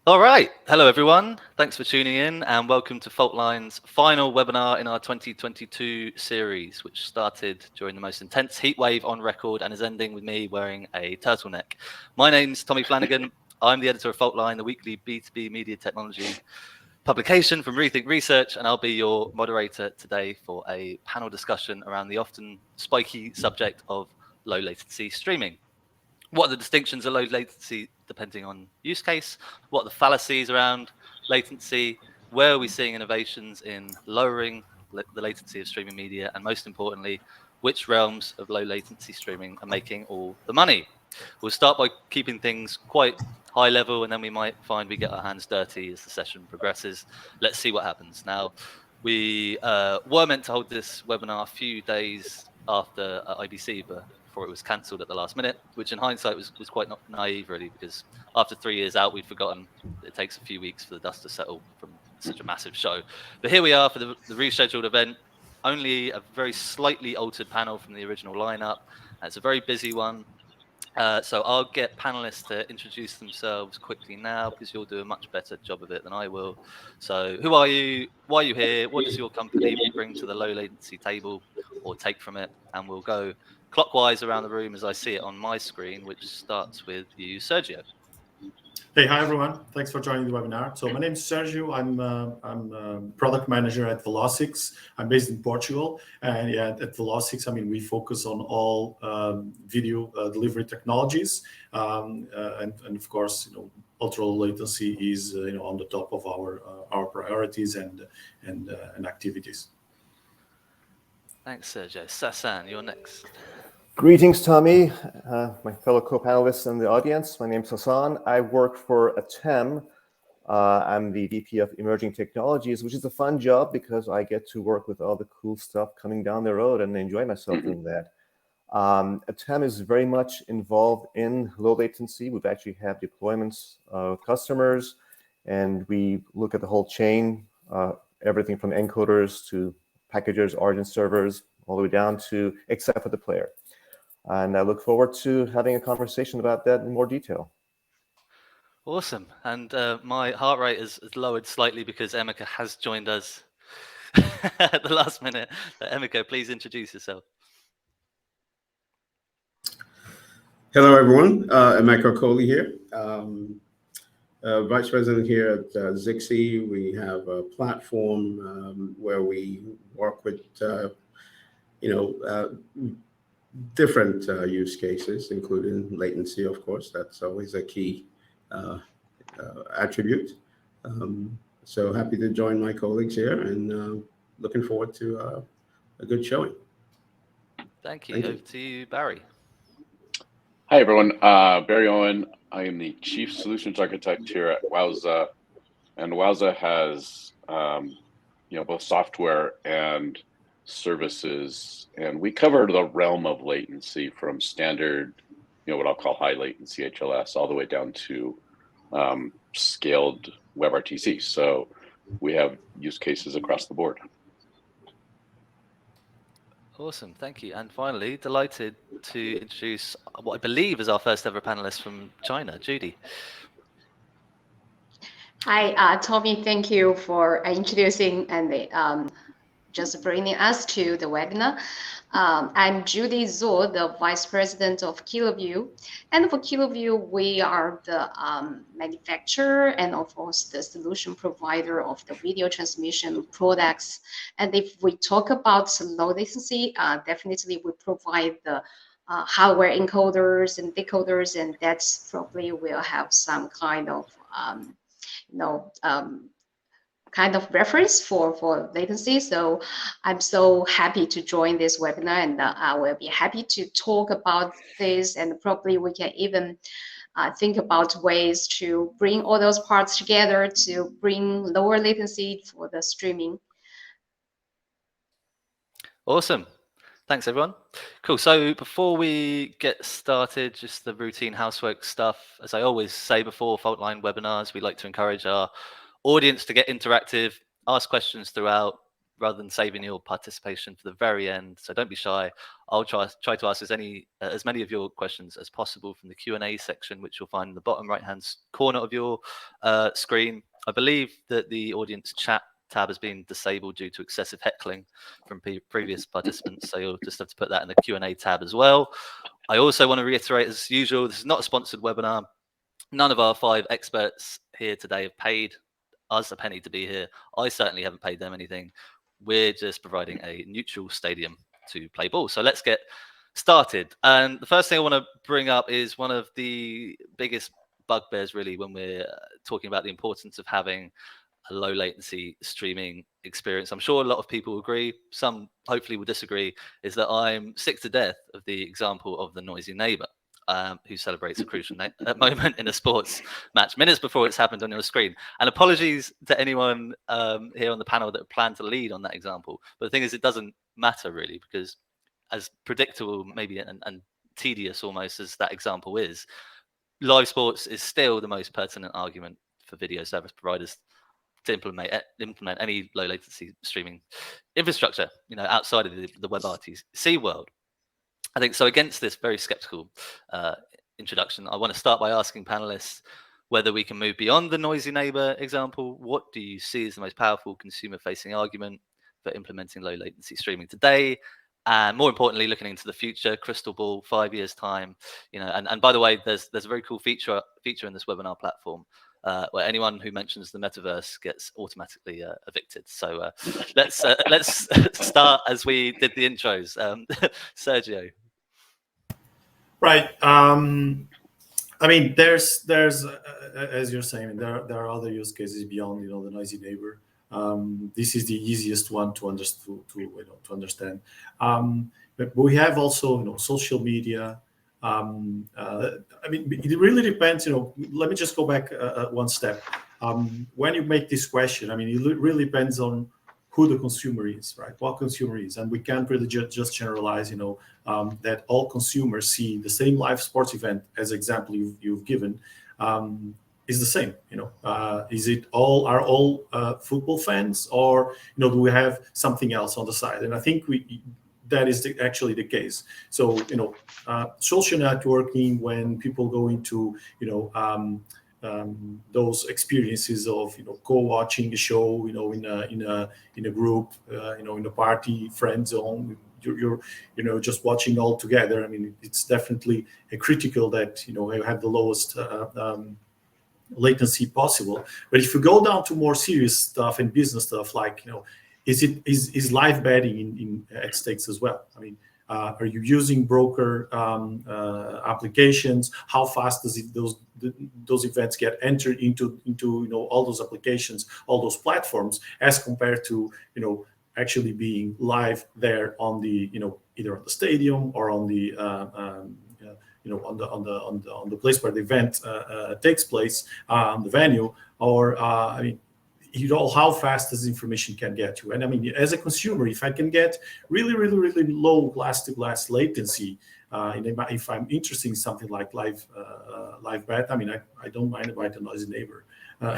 All right. Hello, everyone. Thanks for tuning in and welcome to Faultline's final webinar in our 2022 series, which started during the most intense heat wave on record and is ending with me wearing a turtleneck. My name's Tommy Flanagan. I'm the editor of Faultline, the weekly B2B media technology publication from Rethink Research, and I'll be your moderator today for a panel discussion around the often spiky subject of low latency streaming. What are the distinctions of low latency depending on use case? What are the fallacies around latency? Where are we seeing innovations in lowering the latency of streaming media? And most importantly, which realms of low latency streaming are making all the money? We'll start by keeping things quite high level, and then we might find we get our hands dirty as the session progresses. Let's see what happens. Now, we were meant to hold this webinar a few days after IBC, but before it was cancelled at the last minute, which in hindsight was quite naive, really, because after 3 years out, we'd forgotten it takes a few weeks for the dust to settle from such a massive show. But here we are for the rescheduled event, only a very slightly altered panel from the original lineup. It's a very busy one. So I'll get panelists to introduce themselves quickly now, because you'll do a much better job of it than I will. So who are you? Why are you here? What does your company bring to the low latency table or take from it? And we'll go clockwise around the room as I see it on my screen, which starts with you, Sergio. Hey, hi everyone. Thanks for joining the webinar. So my name is Sergio. I'm product manager at Velocix. I'm based in Portugal, and yeah, at Velocix, I mean, we focus on all video delivery technologies, and of course, ultra low latency is on the top of our priorities and activities. Thanks, Sergio. Sasan, you're next. Greetings, Tommy, my fellow co-panelists in the audience. My name is Hassan. I work for ATEM. I'm the VP of Emerging Technologies, which is a fun job because I get to work with all the cool stuff coming down the road and enjoy myself doing that. ATEM is very much involved in low latency. We've actually had deployments of customers, and we look at the whole chain, everything from encoders to packagers, origin servers, all the way down to except for the player. And I look forward to having a conversation about that in more detail. Awesome. And my heart rate is lowered slightly because Emeka has joined us at the last minute. Emeka, please introduce yourself. Hello, everyone. Emeka Okoli here. Vice President here at Zixi. We have a platform where we work with, different use cases, including latency, of course. That's always a key attribute. So happy to join my colleagues here, and looking forward to a good showing. Thank you. Over to you, Barry. Hi, everyone. Barry Owen. I am the Chief Solutions Architect here at Wowza. And Wowza has both software and services, and we cover the realm of latency from standard, what I'll call high latency HLS, all the way down to scaled WebRTC. So we have use cases across the board. Awesome, thank you. And finally, delighted to introduce what I believe is our first ever panelist from China, Judy. Hi, Tommy, thank you for introducing and just bringing us to the webinar. I'm Judy Zhou, the Vice President of KiloView. And for KiloView, we are the manufacturer and of course the solution provider of the video transmission products. And if we talk about low latency, definitely we provide the hardware encoders and decoders, and that's probably will have some kind of reference for latency. So I'm so happy to join this webinar, and I will be happy to talk about this, and probably we can even think about ways to bring all those parts together to bring lower latency for the streaming. Awesome. Thanks, everyone. Cool. So before we get started, just the routine housework stuff. As I always say before Faultline webinars, we like to encourage our audience to get interactive, ask questions throughout, rather than saving your participation for the very end. So don't be shy. I'll try to ask as many of your questions as possible from the Q&A section, which you'll find in the bottom right-hand corner of your screen. I believe that the audience chat tab has been disabled due to excessive heckling from previous participants, so you'll just have to put that in the Q&A tab as well. I also want to reiterate, as usual, this is not a sponsored webinar. None of our 5 experts here today have paid us a penny to be here. I certainly haven't paid them anything. We're just providing a neutral stadium to play ball. So let's get started. And the first thing I want to bring up is one of the biggest bugbears, really, when we're talking about the importance of having a low latency streaming experience. I'm sure a lot of people agree, some hopefully will disagree, is that I'm sick to death of the example of the noisy neighbor who celebrates a crucial moment in a sports match minutes before it's happened on your screen. And apologies to anyone here on the panel that planned to lead on that example. But the thing is, it doesn't matter really, because as predictable maybe and tedious almost as that example is, live sports is still the most pertinent argument for video service providers to implement any low latency streaming infrastructure, outside of the WebRTC world. I think so. Against this very skeptical introduction, I want to start by asking panelists whether we can move beyond the noisy neighbor example. What do you see as the most powerful consumer-facing argument for implementing low latency streaming today? And more importantly, looking into the future, crystal ball, 5 years time, and by the way, there's a very cool feature in this webinar platform where anyone who mentions the metaverse gets automatically evicted. So let's start as we did the intros. Sergio. Right. I mean, there's as you're saying, there are other use cases beyond the noisy neighbor. This is the easiest one to understand. But we have also social media. I mean, it really depends. Let me just go back one step. When you make this question, I mean, it really depends on who the consumer is, right? What consumer is, and we can't really just generalize, that all consumers see the same live sports event as example you've given is the same. Is it are all football fans, or do we have something else on the side? And I think that is actually the case. So social networking, when people go into those experiences of co-watching a show in a group, in a party, friend zone, you're just watching all together. I mean, it's definitely critical that you have the lowest latency possible. But if you go down to more serious stuff and business stuff, like is live betting at stakes as well? I mean, are you using broker applications? How fast does those events get entered into all those applications, all those platforms, as compared to actually being live there on the either on the stadium or on the on the place where the event takes place, the venue, or I mean, how fast this information can get you. And I mean, as a consumer, if I can get really low glass-to-glass latency, if I'm interested in something like live bet, I mean, I don't mind about a noisy neighbor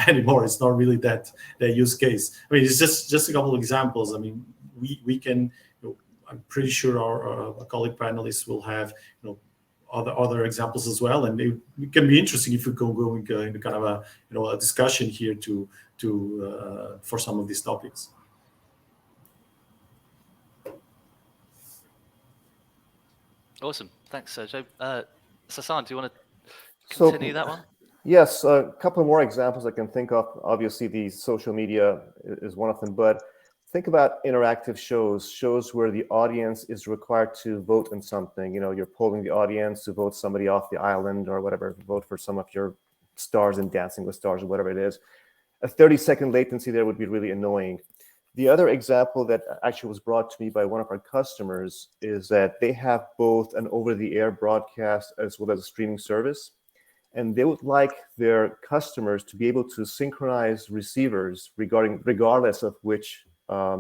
anymore. It's not really that use case. I mean, it's just a couple of examples. I mean, we can. I'm pretty sure our colleague panelists will have other examples as well, and it can be interesting if we go into kind of a discussion here for some of these topics. Awesome, thanks, Sergio. Sasan, do you want to continue that one? Yes, a couple more examples I can think of. Obviously, the social media is one of them, but think about interactive shows where the audience is required to vote on something. You're polling the audience to vote somebody off the island or whatever, vote for some of your stars in Dancing with Stars or whatever it is. A 30-second latency there would be really annoying. The other example that actually was brought to me by one of our customers is that they have both an over-the-air broadcast as well as a streaming service. And they would like their customers to be able to synchronize receivers regardless of which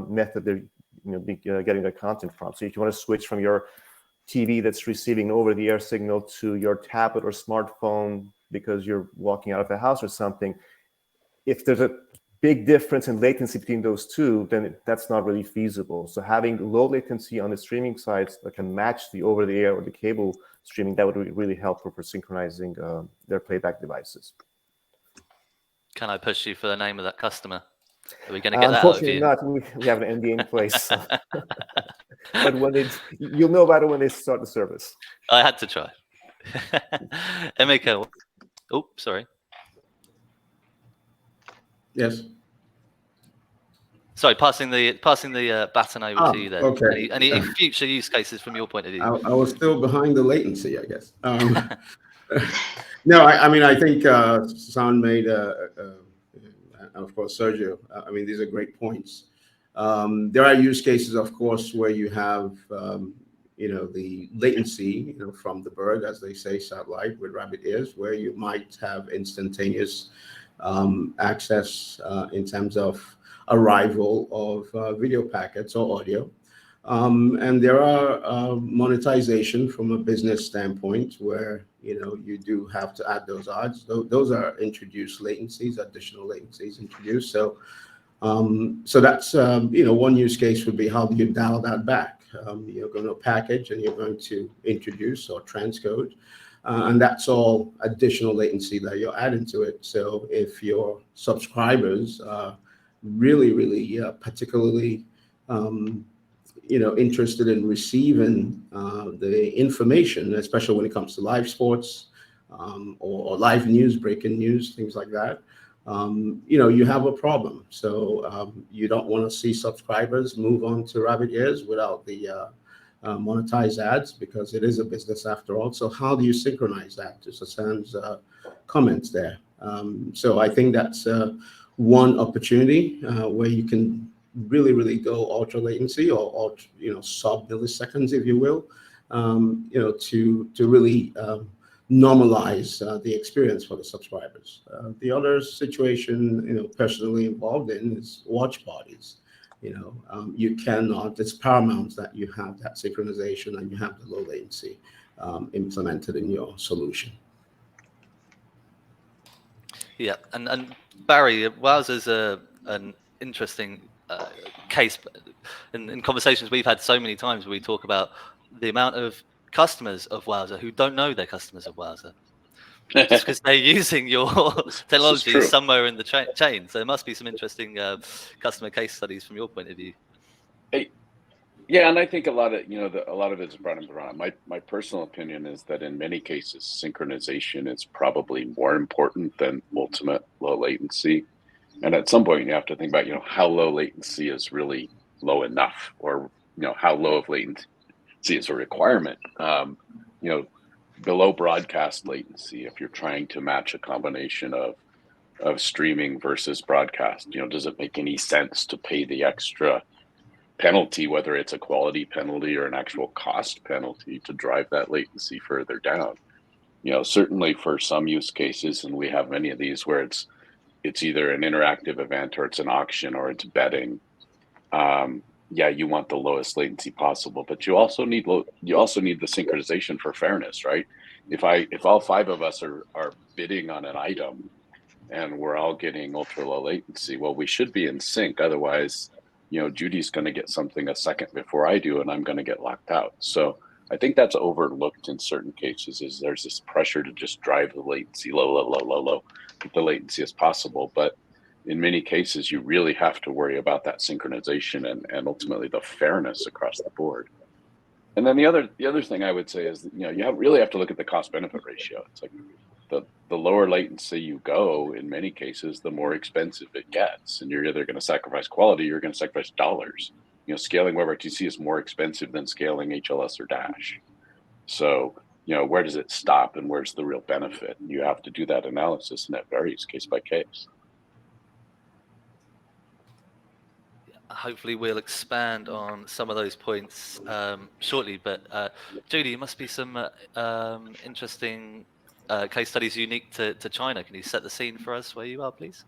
method they're getting their content from. So if you want to switch from your TV that's receiving over-the-air signal to your tablet or smartphone because you're walking out of the house or something, if there's a big difference in latency between those two, then that's not really feasible. So having low latency on the streaming sites that can match the over-the-air or the cable streaming, that would really help for synchronizing their playback devices. Can I push you for the name of that customer? Are we going to get that out of Unfortunately you? not. We have an NDA in place. So. But you'll know about it when they start the service. I had to try. Emeka, oh, sorry. Yes. Sorry, passing the baton over to you then. Okay. Any future use cases from your point of view? I was still behind the latency, I guess. No, I mean, I think Sasan made, of course, Sergio. I mean, these are great points. There are use cases, of course, where you have, the latency, from the bird, as they say, satellite with rabbit ears, where you might have instantaneous access in terms of arrival of video packets or audio. And there are monetization from a business standpoint where, you do have to add those odds. Those are introduced latencies, additional latencies introduced. So that's, one use case would be how do you dial that back? You're going to package and you're going to introduce or transcode. And that's all additional latency that you're adding to it. So if your subscribers are really, particularly, interested in receiving the information, especially when it comes to live sports or live news, breaking news, things like that, you have a problem. So you don't want to see subscribers move on to rabbit ears without the monetized ads, because it is a business after all. So how do you synchronize that? To Sasan's comments there. So I think that's one opportunity where you can really go ultra latency or sub milliseconds, if you will, to really normalize the experience for the subscribers. The other situation, personally involved in is watch parties. You cannot, it's paramount that you have that synchronization and you have the low latency implemented in your solution. Yeah, and Barry, Wowzer's an interesting case. In conversations we've had so many times, we talk about the amount of customers of Wowzer who don't know they're customers of Wowzer, just because they're using your technology somewhere in the chain. So there must be some interesting customer case studies from your point of view. Yeah, and I think a lot of it's brought around. My personal opinion is that in many cases, synchronization is probably more important than ultimate low latency. And at some point, you have to think about, how low latency is really low enough, or how low of latency is a requirement. Below broadcast latency, if you're trying to match a combination of streaming versus broadcast, does it make any sense to pay the extra penalty, whether it's a quality penalty or an actual cost penalty, to drive that latency further down? Certainly for some use cases, and we have many of these where it's either an interactive event or it's an auction or it's betting. You want the lowest latency possible, but you also need the synchronization for fairness, right? If all five of us are bidding on an item and we're all getting ultra low latency, well, we should be in sync. Otherwise, Judy's going to get something a second before I do, and I'm going to get locked out. So I think that's overlooked in certain cases. Is there's this pressure to just drive the latency low, get the latency as possible. But in many cases, you really have to worry about that synchronization and ultimately the fairness across the board. And then the other thing I would say is that, you really have to look at the cost benefit ratio. It's like the lower latency you go, in many cases, the more expensive it gets. And you're either going to sacrifice quality, or you're going to sacrifice dollars. Scaling WebRTC is more expensive than scaling HLS or Dash. So, where does it stop and where's the real benefit? You have to do that analysis, and that varies case by case. Hopefully we'll expand on some of those points shortly, but Judy, it must be some interesting case studies unique to China. Can you set the scene for us where you are, please?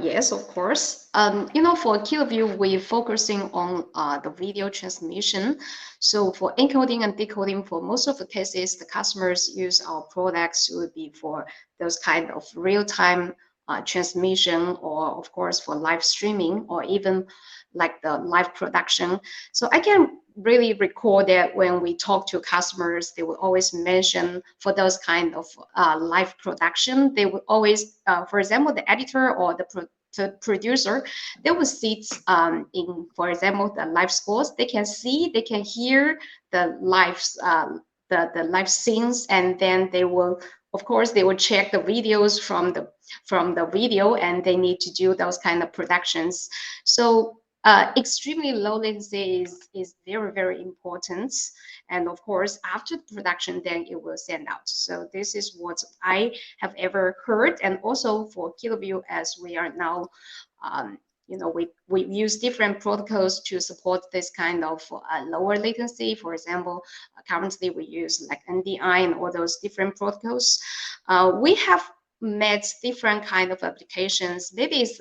Yes, of course. For KiloView, we're focusing on the video transmission. So for encoding and decoding, for most of the cases, the customers use our products would be for those kind of real-time transmission, or of course for live streaming, or even like the live production. So I can really recall that when we talk to customers, they will always mention for those kind of live production, they would always, for example, the editor or the producer, they will sit in, for example, the live sports. They can see, they can hear the live the live scenes, and then they will, of course, they will check the videos from the video, and they need to do those kind of productions. So extremely low latency is very, very important. And of course, after the production, then it will send out. So this is what I have ever heard. And also for KiloView, as we are now, we use different protocols to support this kind of lower latency. For example, currently we use like NDI and all those different protocols. We have met different kind of applications. Maybe it's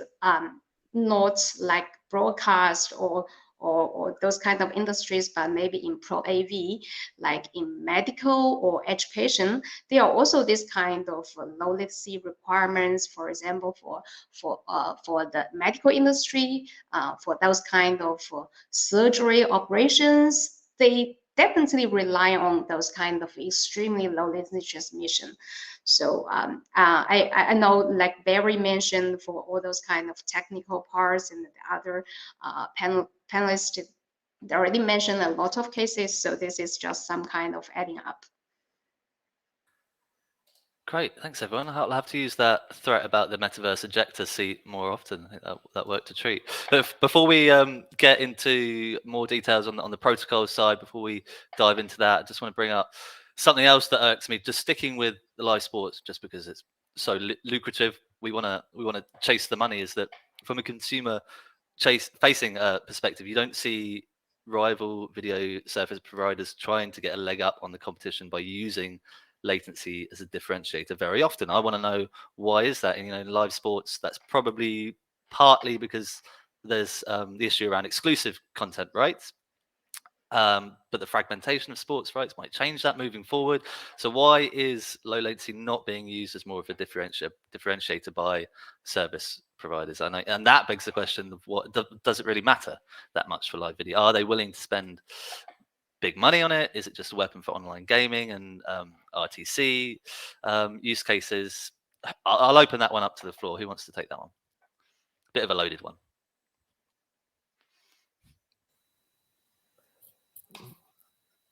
not like broadcast or those kind of industries, but maybe in Pro AV, like in medical or education, there are also this kind of low latency requirements. For example, for the medical industry, for those kind of surgery operations, they definitely rely on those kind of extremely low latency transmission. So I know, like Barry mentioned, for all those kind of technical parts, and the other panelists, they already mentioned a lot of cases. So this is just some kind of adding up. Great, thanks everyone. I'll have to use that threat about the metaverse ejector seat more often. I think that worked a treat. But before we get into more details on the protocol side, before we dive into that, I just want to bring up something else that irks me. Just sticking with the live sports, just because it's so lucrative, we want to chase the money. Is that from a consumer facing perspective, you don't see rival video service providers trying to get a leg up on the competition by using latency as a differentiator very often. I want to know, why is that? And, in live sports, that's probably partly because there's the issue around exclusive content rights, but the fragmentation of sports rights might change that moving forward. So why is low latency not being used as more of a differentiator by service providers? And that begs the question of, what does it really matter that much for live video? Are they willing to spend big money on it? Is it just a weapon for online gaming and RTC use cases? I'll open that one up to the floor. Who wants to take that one? Bit of a loaded one.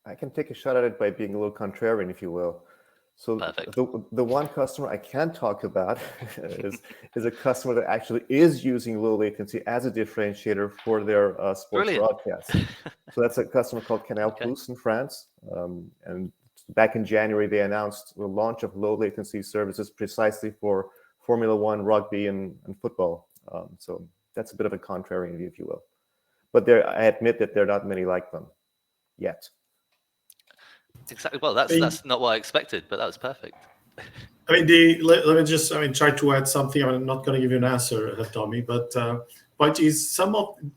I can take a shot at it by being a little contrarian, if you will. So the one customer I can talk about is a customer that actually is using low latency as a differentiator for their sports broadcast. So that's a customer called Canal Plus in France. And back in January, they announced the launch of low latency services precisely for Formula One, rugby, and football. So that's a bit of a contrarian view, if you will. But I admit that there are not many like them yet. Exactly. Well, that's not what I expected, but that was perfect. I mean, let me just try to add something. I'm not going to give you an answer, Tommy, but point is,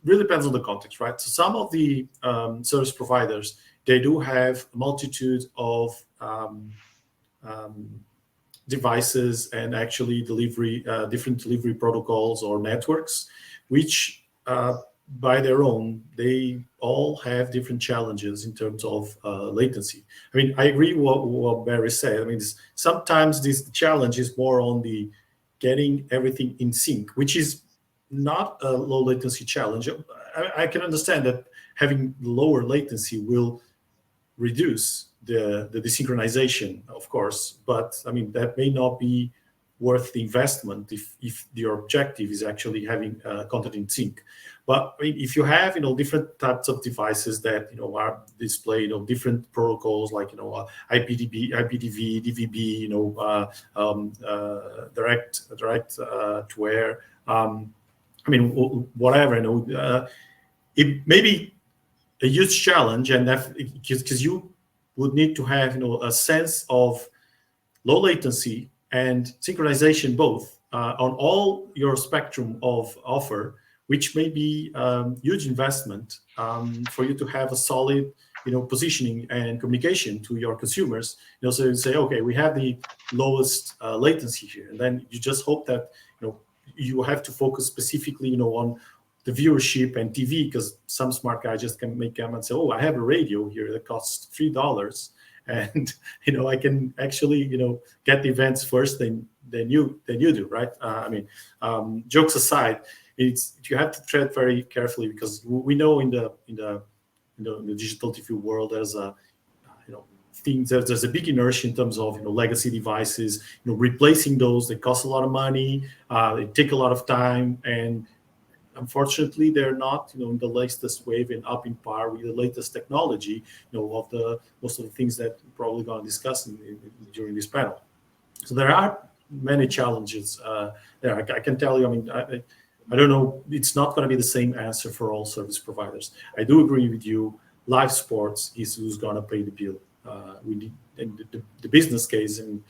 really depends on the context, right? So some of the service providers, they do have a multitude of devices and actually different delivery protocols or networks, which by their own, they all have different challenges in terms of latency. I mean, I agree with what Barry said. I mean, sometimes this challenge is more on the getting everything in sync, which is not a low latency challenge. I can understand that having lower latency will reduce the desynchronization, of course, but I mean, that may not be worth the investment if your objective is actually having content in sync. But I mean, if you have different types of devices that are display different protocols like IPDV, DVB, direct to air. I mean, whatever. It may be a huge challenge, and because you would need to have a sense of low latency and synchronization both on all your spectrum of offer, which may be huge investment for you to have a solid positioning and communication to your consumers. So you say, okay, we have the lowest latency here, and then you just hope that you have to focus specifically, on the viewership and TV, because some smart guy just can make them and say, oh, I have a radio here that costs $3, and I can actually get the events first than you do, right? Jokes aside, you have to tread very carefully, because we know in the digital TV world there's there's a big inertia in terms of legacy devices, replacing those. They cost a lot of money, they take a lot of time, and unfortunately they're not in the latest wave and up in par with the latest technology of the most of the things that we're probably going to discuss during this panel. So there are many challenges there. I can tell you, I don't know, it's not going to be the same answer for all service providers. I do agree with you, live sports is who's going to pay the bill. We need, and the business case, and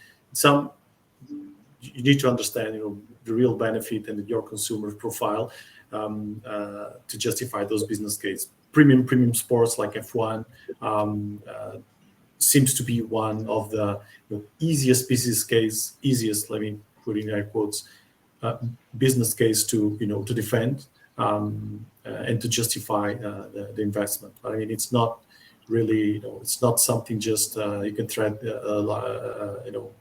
you need to understand the real benefit and your consumer profile to justify those business cases. Premium sports like F1 seems to be one of the easiest business case, let me put in air quotes, business case to to defend and to justify the investment. It's not really, it's not something just you can thread,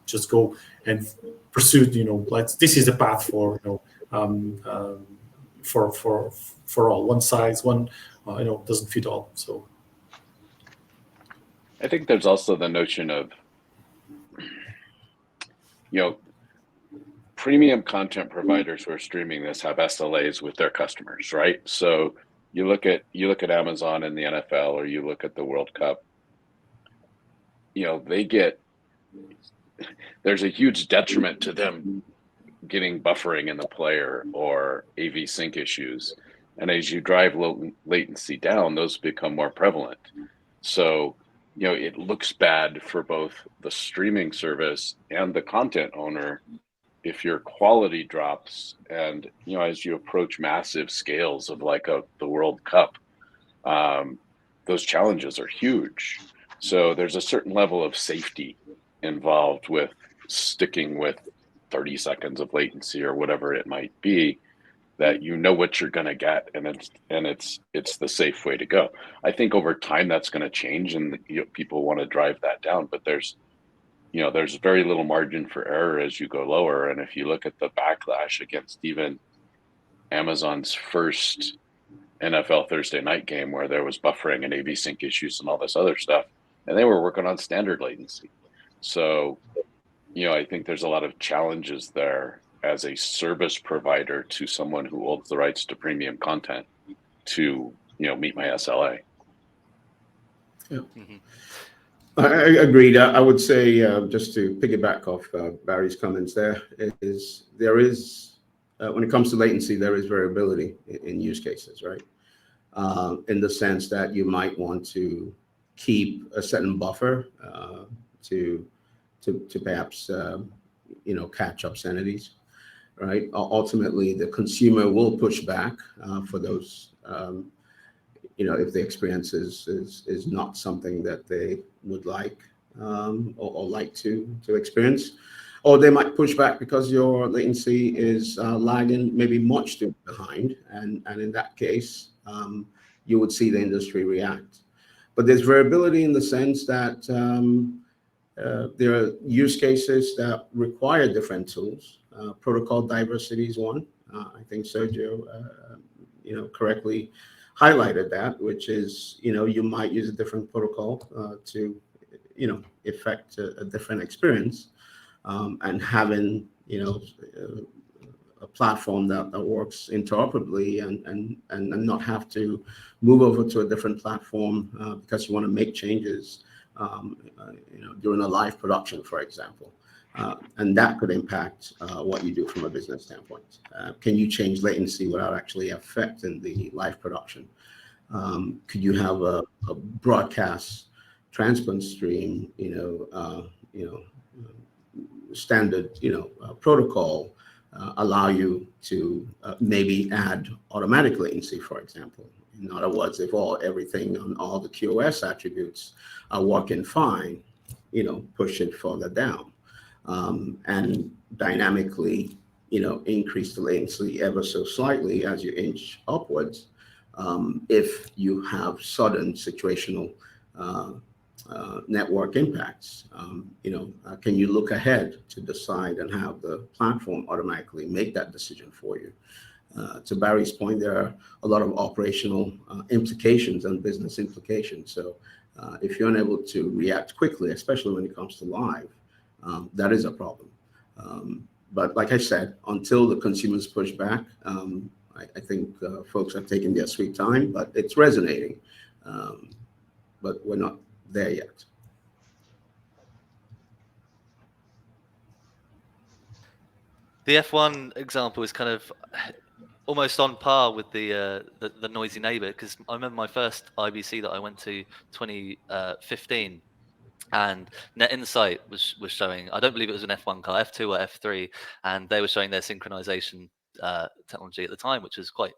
just go and pursue. Like this is the path for for all. One size, doesn't fit all. So I think there's also the notion of premium content providers who are streaming this have SLAs with their customers, right? So you look at Amazon and the NFL, or you look at the World Cup, there's a huge detriment to them getting buffering in the player or AV sync issues. And as you drive latency down, those become more prevalent. So, it looks bad for both the streaming service and the content owner if your quality drops. And, as you approach massive scales of like the World Cup, those challenges are huge. So there's a certain level of safety involved with sticking with 30 seconds of latency or whatever it might be, that what you're going to get, and it's the safe way to go. I think over time that's going to change, and people want to drive that down, but there's very little margin for error as you go lower. And if you look at the backlash against even Amazon's first NFL Thursday night game, where there was buffering and AV sync issues and all this other stuff, and they were working on standard latency. So, I think there's a lot of challenges there as a service provider to someone who holds the rights to premium content to, meet my SLA. Yeah. Mm-hmm. I agreed. I would say, just to piggyback off Barry's comments, there is when it comes to latency, there is variability in use cases, right? In the sense that you might want to keep a certain buffer to perhaps catch obscenities, right? Ultimately, the consumer will push back for those. If the experience is not something that they would like or like to experience, or they might push back because your latency is lagging maybe much too behind, and in that case, you would see the industry react. But there's variability in the sense that there are use cases that require different tools. Protocol diversity is one. I think Sergio, correctly highlighted that, which is, you might use a different protocol to, effect a different experience, and having, a platform that works interoperably and not have to move over to a different platform because you want to make changes, during a live production, for example. And that could impact what you do from a business standpoint. Can you change latency without actually affecting the live production? Could you have a broadcast transparent stream, standard, protocol allow you to maybe add automatic latency, for example? In other words, if everything on all the QoS attributes are working fine, push it further down. And dynamically, increase the latency ever so slightly as you inch upwards. If you have sudden situational network impacts, can you look ahead to decide and have the platform automatically make that decision for you? To Barry's point, there are a lot of operational implications and business implications. So if you're unable to react quickly, especially when it comes to live, that is a problem. But like I said, until the consumers push back, I think folks are taking their sweet time, but it's resonating. But we're not there yet. The F1 example is kind of almost on par with the noisy neighbor, because I remember my first IBC that I went to 2015, and Net Insight was showing, I don't believe it was an F1 car, F2 or F3, and they were showing their synchronization technology at the time, which was quite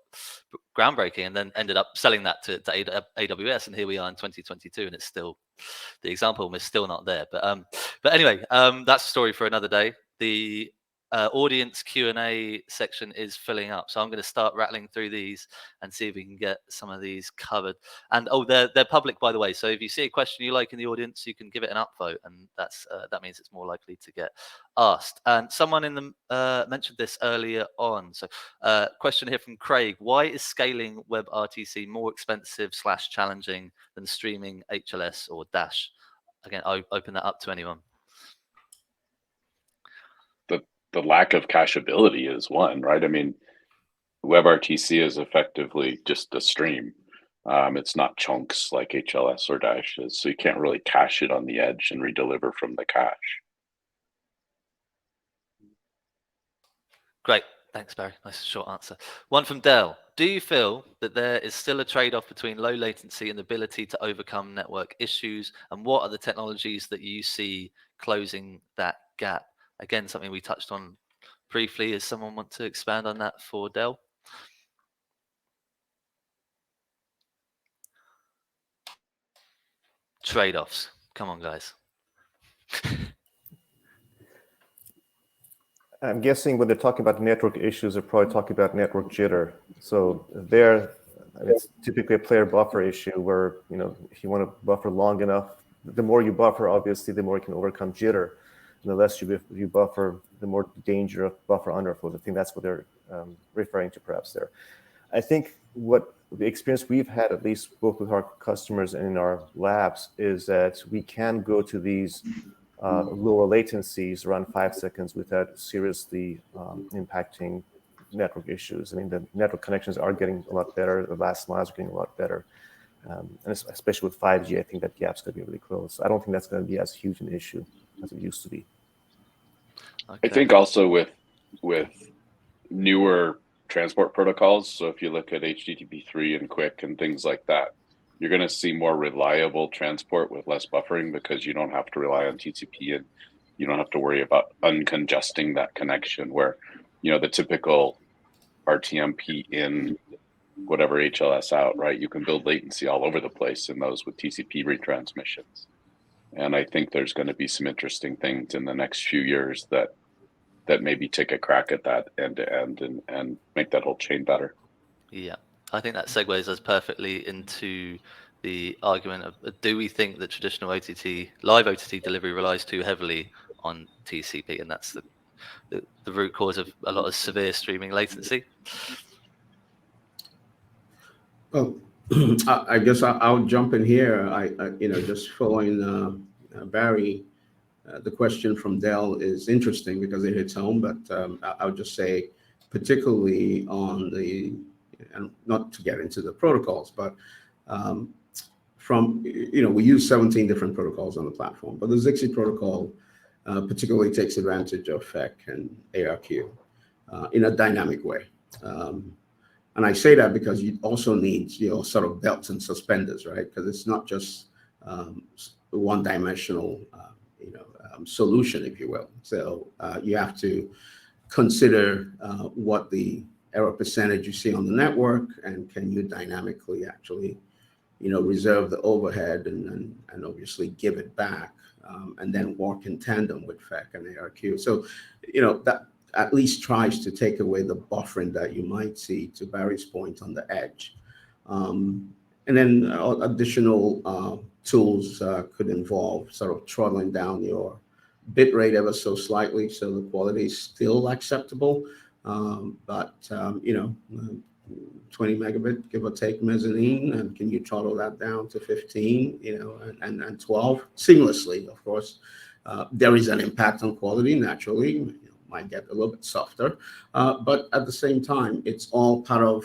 groundbreaking, and then ended up selling that to AWS, and here we are in 2022, and it's still, the example is still not there. But anyway, that's a story for another day. The audience Q&A section is filling up, so I'm going to start rattling through these and see if we can get some of these covered. And they're public, by the way, so if you see a question you like in the audience, you can give it an upvote, and that means it's more likely to get asked. And someone in the mentioned this earlier on, so question here from Craig: why is scaling WebRTC more expensive / challenging than streaming HLS or Dash? Again, I open that up to anyone. The lack of cacheability is one, right? I mean, WebRTC is effectively just a stream. It's not chunks like HLS or Dash is, so you can't really cache it on the edge and redeliver from the cache. Great. Thanks, Barry. Nice short answer. One from Dell. Do you feel that there is still a trade-off between low latency and the ability to overcome network issues? And what are the technologies that you see closing that gap? Again, something we touched on briefly. Does someone want to expand on that for Dell? Trade-offs. Come on, guys. I'm guessing when they're talking about network issues, they're probably talking about network jitter. So it's typically a player buffer issue where, if you want to buffer long enough, the more you buffer, obviously, the more you can overcome jitter. And the less you buffer, the more danger of buffer underflows. I think that's what they're referring to perhaps there. I think what the experience we've had, at least both with our customers and in our labs, is that we can go to these lower latencies around 5 seconds without seriously impacting network issues. I mean, the network connections are getting a lot better. The last miles are getting a lot better. And especially with 5G, I think that gap's going to be really close. I don't think that's going to be as huge an issue as it used to be. Okay. I think also with newer transport protocols, so if you look at HTTP3 and QUIC and things like that, you're going to see more reliable transport with less buffering, because you don't have to rely on TCP and you don't have to worry about uncongesting that connection, where the typical RTMP in, whatever HLS out, right? You can build latency all over the place in those with TCP retransmissions. And I think there's going to be some interesting things in the next few years that maybe take a crack at that end to end and make that whole chain better. Yeah, I think that segues us perfectly into the argument of, do we think that traditional live OTT delivery relies too heavily on TCP, and that's the root cause of a lot of severe streaming latency? Well, I guess I'll jump in here. I just following Barry, the question from Dell is interesting because it hits home. But I'll just say, particularly on and not to get into the protocols, but we use 17 different protocols on the platform, but the ZXI protocol particularly takes advantage of FEC and ARQ in a dynamic way. And I say that because you also need sort of belts and suspenders, right? Because it's not just one-dimensional solution, if you will. So you have to consider what the error percentage you see on the network, and can you dynamically actually reserve the overhead and obviously give it back, and then work in tandem with FEC and ARQ. So at least tries to take away the buffering that you might see, to Barry's point, on the edge. And then additional tools could involve sort of throttling down your bit rate ever so slightly, so the quality is still acceptable. But 20 megabit, give or take, mezzanine, and can you throttle that down to 15, and 12 seamlessly? Of course, there is an impact on quality naturally. Might get a little bit softer, but at the same time, it's all part of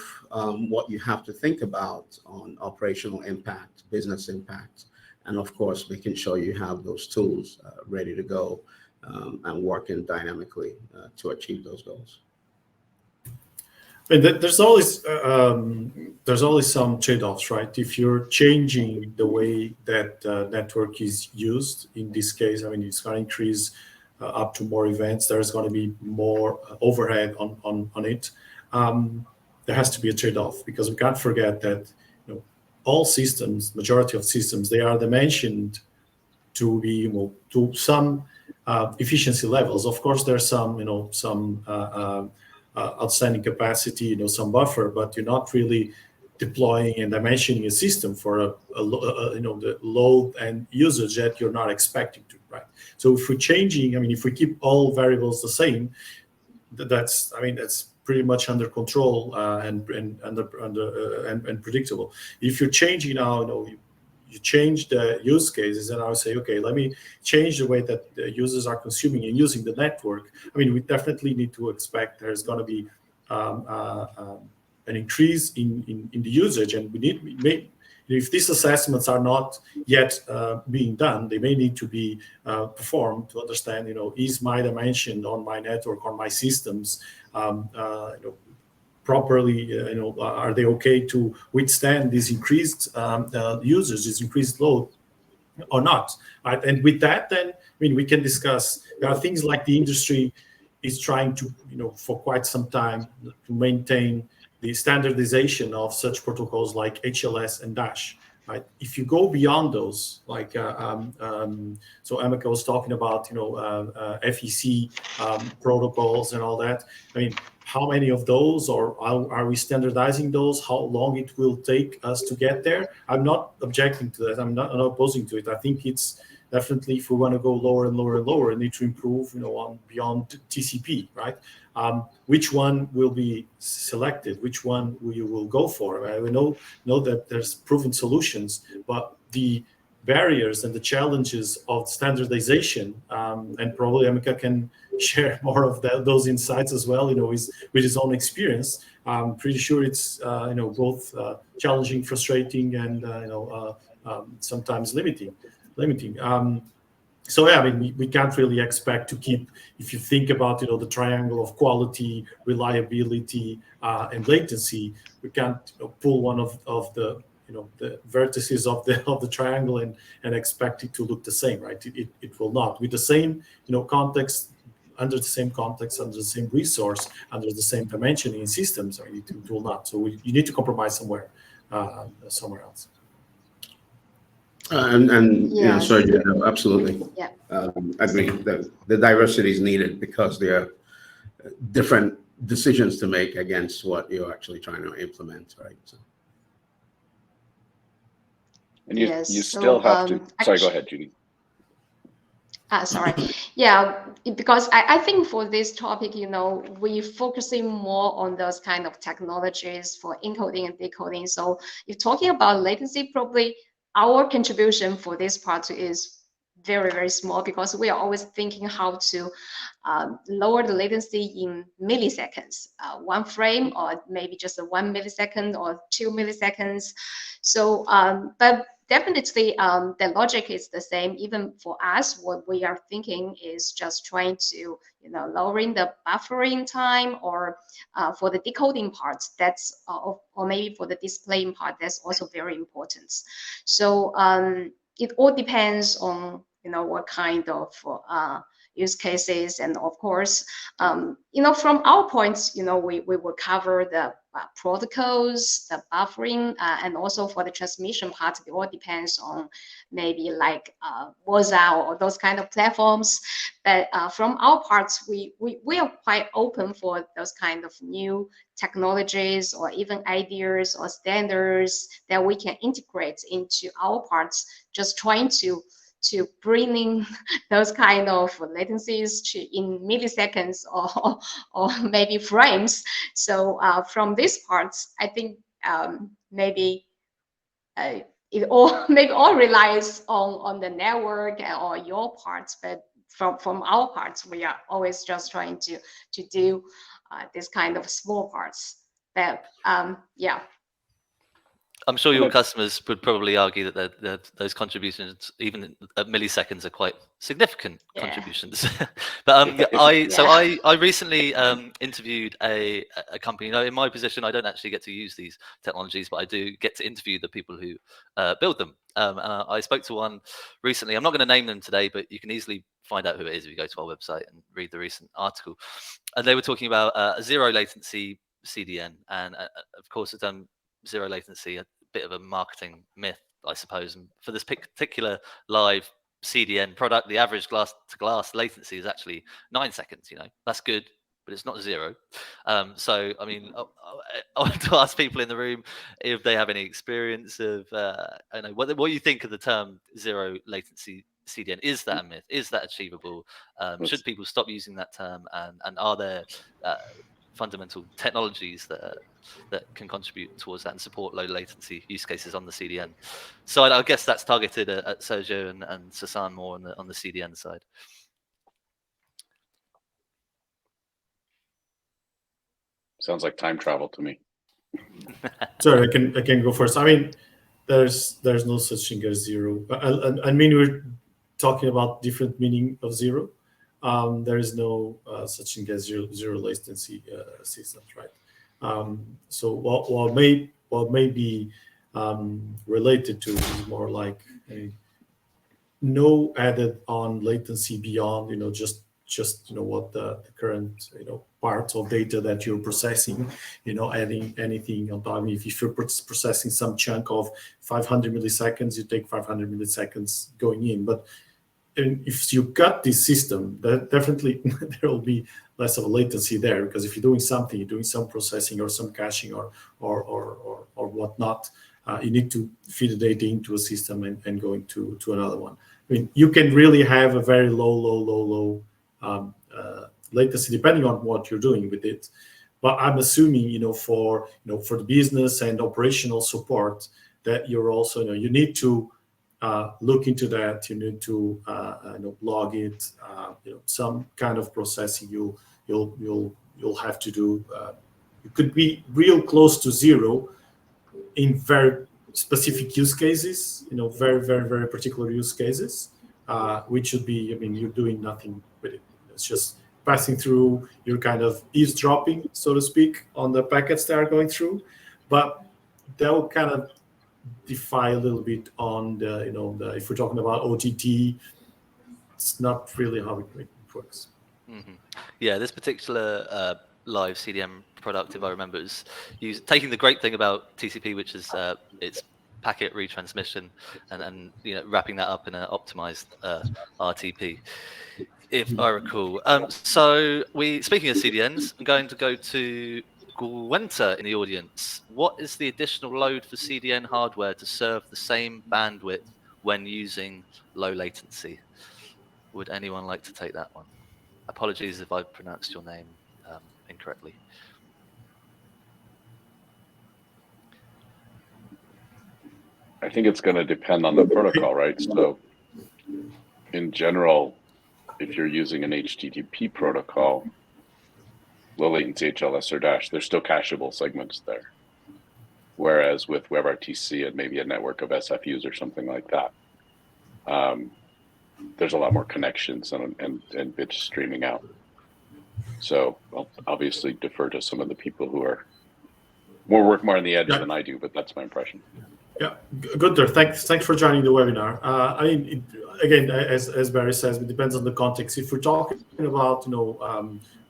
what you have to think about on operational impact, business impact, and of course, making sure you have those tools ready to go and working dynamically to achieve those goals. And there's always some trade-offs, right? If you're changing the way that network is used, in this case, I mean, it's going to increase up to more events. There's going to be more overhead on it. There has to be a trade-off, because we can't forget that all systems, majority of systems, they are dimensioned to be to some efficiency levels. Of course, there's some outstanding capacity, some buffer, but you're not really deploying and dimensioning a system for the load and usage that you're not expecting to, right? So if we're changing, I mean, if we keep all variables the same, that's pretty much under control and predictable. If you're changing now, you change the use cases, and I would say, okay, let me change the way that the users are consuming and using the network. I mean, we definitely need to expect there's going to be an increase in the usage, and if these assessments are not yet being done, they may need to be performed to understand, is my dimension on my network, on my systems, properly, are they okay to withstand these increased users, this increased load or not, right? And with that, then, I mean, we can discuss, there are things like the industry is trying to, for quite some time, to maintain the standardization of such protocols like HLS and Dash, right? If you go beyond those, like, so Emeka was talking about, FEC protocols and all that. I mean, how many of those, or are we standardizing those? How long it will take us to get there? I'm not objecting to that. I'm not opposing to it. I think it's definitely, if we want to go lower and lower and lower, we need to improve, on beyond TCP, right? Which one will be selected? Which one we will go for? We know that there's proven solutions, but the barriers and the challenges of standardization, and probably Emeka can share more of those insights as well, with his own experience. I'm pretty sure it's both challenging, frustrating, and sometimes limiting. So yeah, I mean, we can't really expect to keep, if you think about the triangle of quality, reliability, and latency, we can't pull one of the the vertices of the triangle and expect it to look the same, right? It will not. With the same context, under the same context, under the same resource, under the same dimensioning systems, it will not. So you need to compromise somewhere else. Yes. Sergio, absolutely. Yeah. Agree that the diversity is needed, because there are different decisions to make against what you're actually trying to implement, right? So. And Yes, you so, still have to. Sorry, go ahead, Judy. Sorry. Yeah, because I think for this topic, we're focusing more on those kind of technologies for encoding and decoding. So if talking about latency, probably our contribution for this part is very, very small, because we are always thinking how to lower the latency in milliseconds, 1 frame, or maybe just a 1 millisecond or 2 milliseconds. So, but definitely the logic is the same. Even for us, what we are thinking is just trying to, lowering the buffering time, or for the decoding part, that's, or maybe for the displaying part, that's also very important. So it all depends on what kind of use cases. And of course, from our points, we will cover the protocols, the buffering, and also for the transmission part, it all depends on maybe like WhatsApp or those kind of platforms. But from our parts, we are quite open for those kind of new technologies or even ideas or standards that we can integrate into our parts, just trying to bringing those kind of latencies in milliseconds or maybe frames. So from these parts, I think maybe it all maybe all relies on the network or your parts, but from our parts, we are always just trying to do this kind of small parts. But yeah. I'm sure your customers would probably argue that those contributions, even at milliseconds, are quite significant contributions. But I recently interviewed a company. In my position, I don't actually get to use these technologies, but I do get to interview the people who build them. And I spoke to one recently. I'm not going to name them today, but you can easily find out who it is if you go to our website and read the recent article. And they were talking about a zero latency CDN, and of course, it's zero latency, a bit of a marketing myth, I suppose. And for this particular live CDN product, the average glass to glass latency is actually 9 seconds. That's good, but it's not zero. So, I mean, I want to ask people in the room if they have any experience of, what you think of the term zero latency CDN. Is that a myth? Is that achievable? Should people stop using that term? And are there fundamental technologies that can contribute towards that and support low latency use cases on the CDN? So I guess that's targeted at Sergio and Sasan more on the CDN side. Sounds like time travel to me. Sorry, I can go first. I mean, there's no such thing as zero. I mean, we're talking about different meaning of zero. There is no such thing as zero latency systems, right? So what may be related to is more like no added on latency beyond just what the current part of data that you're processing, adding anything on top. I mean, if you're processing some chunk of 500 milliseconds, you take 500 milliseconds going in. But if you cut this system, that definitely there will be less of a latency there, because if you're doing something, you're doing some processing or some caching or whatnot, you need to feed the data into a system and going to another one. I mean, you can really have a very low latency depending on what you're doing with it. But I'm assuming, for the business and operational support, that you're also, you need to look into that. You need to log it. Some kind of processing you'll have to do. It could be real close to zero in very specific use cases. Very very very particular use cases, which should be. I mean, you're doing nothing with it. It's just passing through. You're kind of eavesdropping, so to speak, on the packets that are going through. But they'll kind of defy a little bit on the if we're talking about OTT, it's not really how it works. Mm-hmm. Yeah, this particular live CDN product, if I remember, is taking the great thing about TCP, which is its packet retransmission, and wrapping that up in an optimized RTP, if I recall. So speaking of CDNs, I'm going to go to Gwenta in the audience. What is the additional load for CDN hardware to serve the same bandwidth when using low latency? Would anyone like to take that one? Apologies if I pronounced your name incorrectly. I think it's going to depend on the protocol, right? So in general, if you're using an HTTP protocol, low latency HLS or dash, there's still cacheable segments there. Whereas with WebRTC and maybe a network of SFUs or something like that, there's a lot more connections and bits streaming out. So I'll obviously defer to some of the people who work more on the edge than I do, but that's my impression. Yeah, good there. Thanks for joining the webinar. I mean, again, as Barry says, it depends on the context. If we're talking about,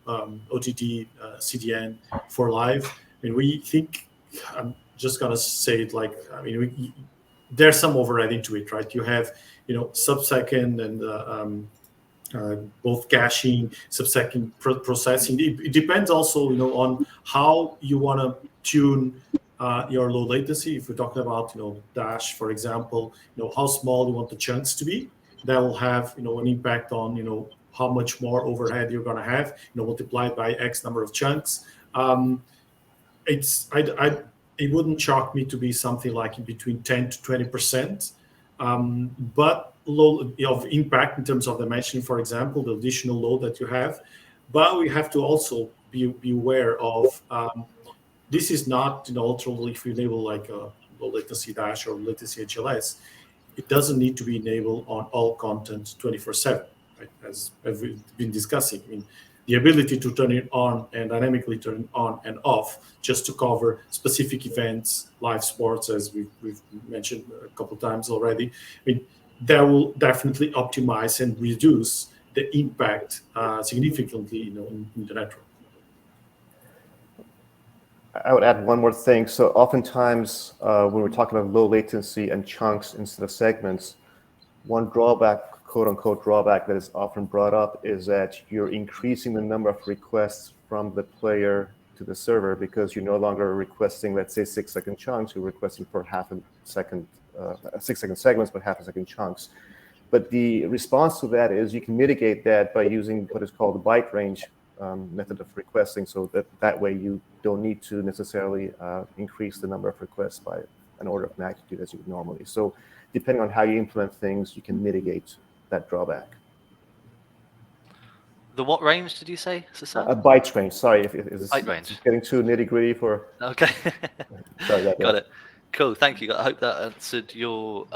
OTT, CDN for live, I mean, we think, I'm just gonna say it like, I mean, there's some overhead into it, right? You have, sub-second and both caching, sub-second processing. It depends also, on how you want to tune your low latency. If we're talking about, Dash, for example, how small you want the chunks to be, that will have, an impact on, how much more overhead you're going to have, multiplied by X number of chunks. It wouldn't shock me to be something like in between 10 to 20%, but low of impact in terms of dimensioning, for example, the additional load that you have. But we have to also be aware of this is not, ultimately, if you enable like a low latency Dash or latency HLS, it doesn't need to be enabled on all content 24/7, right? As we've been discussing. I mean, the ability to turn it on and dynamically turn it on and off just to cover specific events, live sports, as we've mentioned a couple of times already. I mean, that will definitely optimize and reduce the impact significantly, in the network. I would add one more thing. So oftentimes when we're talking about low latency and chunks instead of segments, one drawback, quote unquote drawback, that is often brought up is that you're increasing the number of requests from the player to the server because you're no longer requesting, let's say, 6-second chunks. You're requesting for half a second, 6-second segments, but half-a-second chunks. But the response to that is you can mitigate that by using what is called the byte range method of requesting, so that way you don't need to necessarily increase the number of requests by an order of magnitude as you would normally. So depending on how you implement things, you can mitigate that drawback. The what range did you say, Sasan? A byte range. Sorry if it's byte range. Getting too nitty-gritty for. Okay. Sorry about that. Got it. Cool. Thank you. I hope that answered your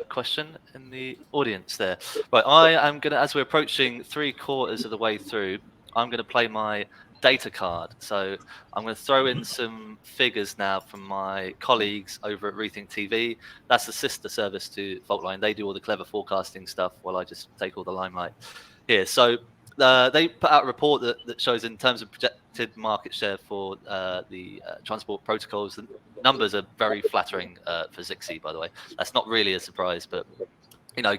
question in the audience there. Right. I am going to, as we're approaching 3/4 of the way through, I'm going to play my data card. So I'm going to throw in some figures now from my colleagues over at Rethink TV. That's the sister service to Faultline. They do all the clever forecasting stuff while I just take all the limelight here. So they put out a report that shows in terms of projected market share for the transport protocols, the numbers are very flattering for Zixi, by the way. That's not really a surprise, but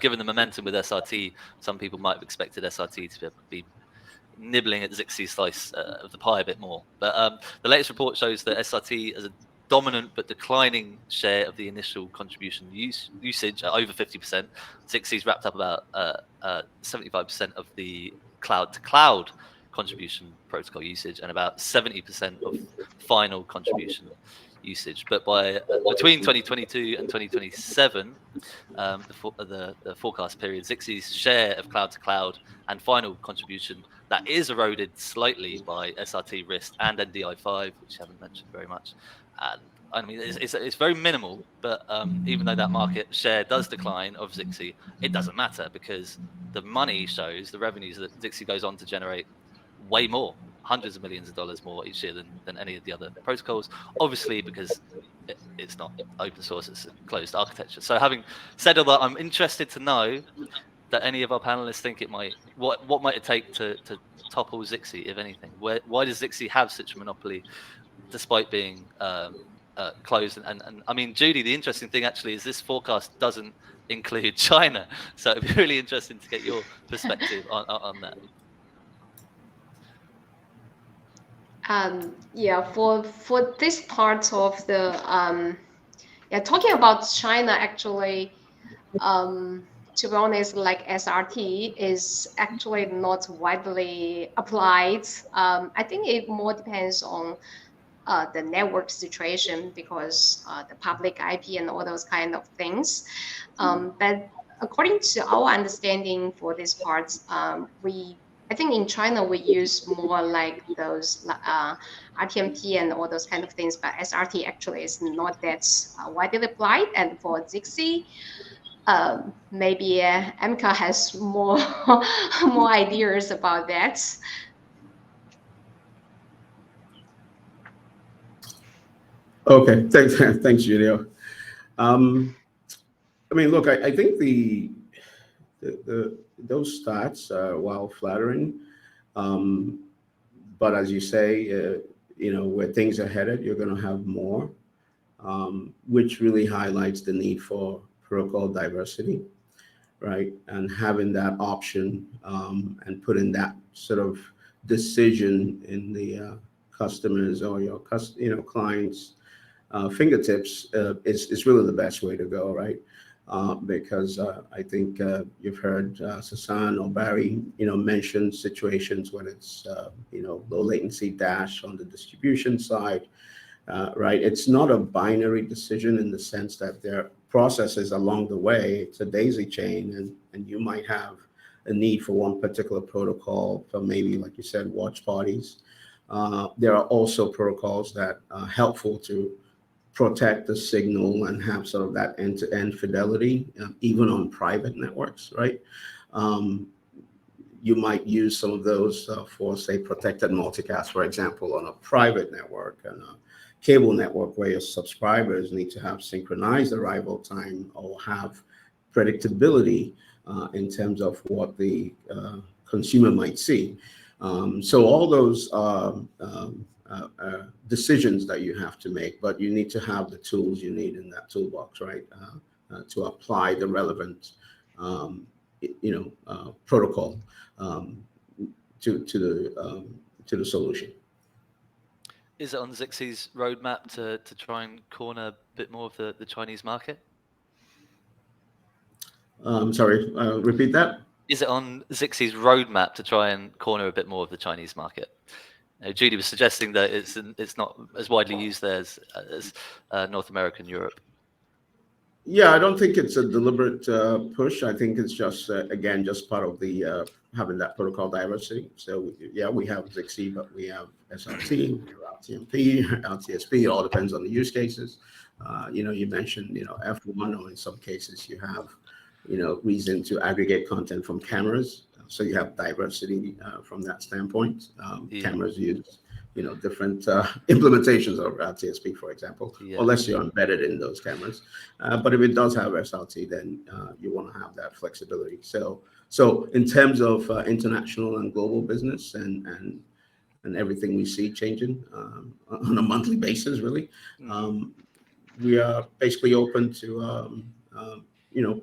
given the momentum with SRT, some people might have expected SRT to be nibbling at Zixi's slice of the pie a bit more. But the latest report shows that SRT has a dominant but declining share of the initial contribution usage at over 50%. Zixi's wrapped up about 75% of the cloud-to-cloud contribution protocol usage and about 70% of final contribution usage. But between 2022 and 2027, the forecast period, Zixi's share of cloud-to-cloud and final contribution that is eroded slightly by SRT RIST and NDI5, which I haven't mentioned very much. And I mean, it's very minimal, but even though that market share does decline of Zixi, it doesn't matter because the money shows the revenues that Zixi goes on to generate way more, hundreds of millions of dollars more each year than any of the other protocols, obviously because it's not open source, it's a closed architecture. So having said all that, I'm interested to know that any of our panelists think it might, what might it take to topple Zixi, if anything? Why does Zixi have such a monopoly despite being closed? And I mean, Judy, the interesting thing actually is this forecast doesn't include China. So it'd be really interesting to get your perspective on that. Yeah, for this part of the talking about China, actually, to be honest, like SRT is actually not widely applied. I think it more depends on the network situation because the public IP and all those kind of things. But according to our understanding for this part, I think in China we use more like those RTMP and all those kind of things, but SRT actually is not that widely applied. And for Zixi, maybe Emka has more more ideas about that. Okay, thanks, Julio. I mean, look, I think those stats are while flattering, um, but as you say, where things are headed, you're going to have more, which really highlights the need for protocol diversity, right? And having that option, and putting that sort of decision in the customers or your clients' fingertips is really the best way to go, right? Because I think you've heard Sasan or Barry, mention situations when it's low latency dash on the distribution side, right? It's not a binary decision in the sense that there are processes along the way. It's a daisy chain, and you might have a need for one particular protocol for maybe, like you said, watch parties. There are also protocols that are helpful to protect the signal and have sort of that end-to-end fidelity, even on private networks, right? You might use some of those for, say, protected multicast, for example, on a private network and a cable network where your subscribers need to have synchronized arrival time or have predictability in terms of what the consumer might see. So all those decisions that you have to make, but you need to have the tools you need in that toolbox, right, to apply the relevant, protocol to the solution. Is it on Zixie's roadmap to try and corner a bit more of the Chinese market? Sorry, repeat that. Is it on Zixie's roadmap to try and corner a bit more of the Chinese market? Judy was suggesting that it's not as widely used there as North America and Europe. Yeah, I don't think it's a deliberate push. I think it's just, again, just part of the having that protocol diversity. So, yeah, we have Zixie, but we have SRT, RTMP, LTSP. It all depends on the use cases. You mentioned, F1, or in some cases you have, reason to aggregate content from cameras. So you have diversity from that standpoint. Cameras use, different implementations of TSP, for example, unless you're embedded in those cameras. But if it does have SLT, then you want to have that flexibility. So in terms of international and global business and everything we see changing on a monthly basis, really, we are basically open to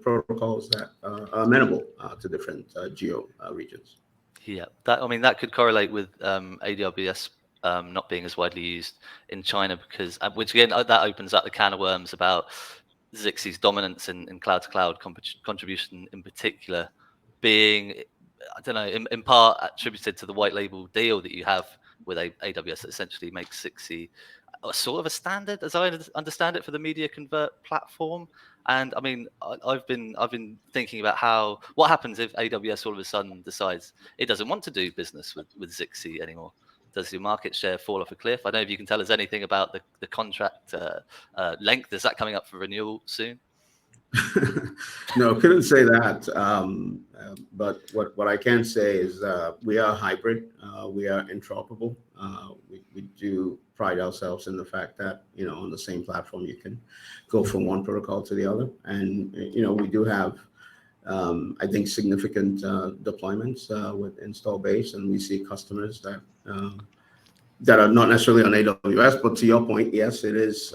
protocols that are amenable to different geo regions. Yeah, that could correlate with AWS not being as widely used in China, because which again that opens up the can of worms about Zixie's dominance in cloud-to-cloud contribution in particular, being, I don't know, in part attributed to the white label deal that you have with AWS that essentially makes Zixie sort of a standard, as I understand it, for the media convert platform. And I mean, I've been thinking about what happens if AWS all of a sudden decides it doesn't want to do business with Zixie anymore. Does your market share fall off a cliff? I don't know if you can tell us anything about the contract length. Is that coming up for renewal soon? No, couldn't say that. But what I can say is we are hybrid. We are interoperable. We do pride ourselves in the fact that, on the same platform, you can go from one protocol to the other. And, we do have, I think, significant deployments with install base. And we see customers that are not necessarily on AWS, but to your point, yes, it is